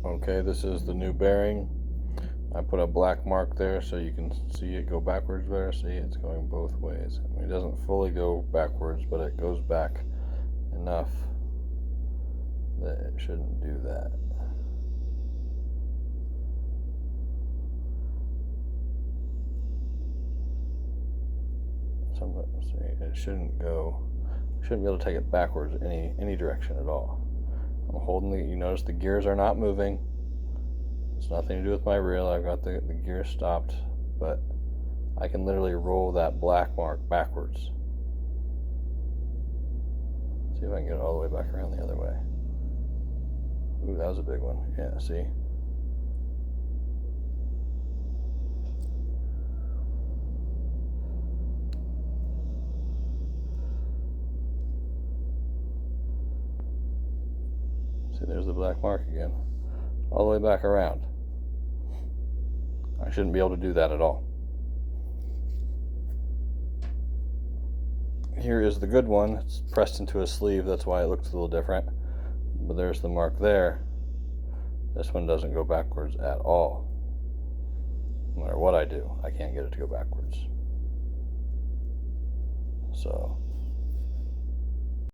Okay, this is the new bearing. I put a black mark there so you can see it go backwards better. See, it's going both ways. I mean, it doesn't fully go backwards, but it goes back enough that it shouldn't do that. See, it shouldn't be able to take it backwards any direction at all. I'm holding you notice the gears are not moving. It's nothing to do with my reel. I've got the gear stopped, but I can literally roll that black mark backwards. See if I can get it all the way back around the other way. Ooh, that was a big one. Yeah, see? See, there's the black mark again. All the way back around. I shouldn't be able to do that at all. Here is the good one. It's pressed into a sleeve, that's why it looks a little different. But there's the mark there. This one doesn't go backwards at all. No matter what I do, I can't get it to go backwards. So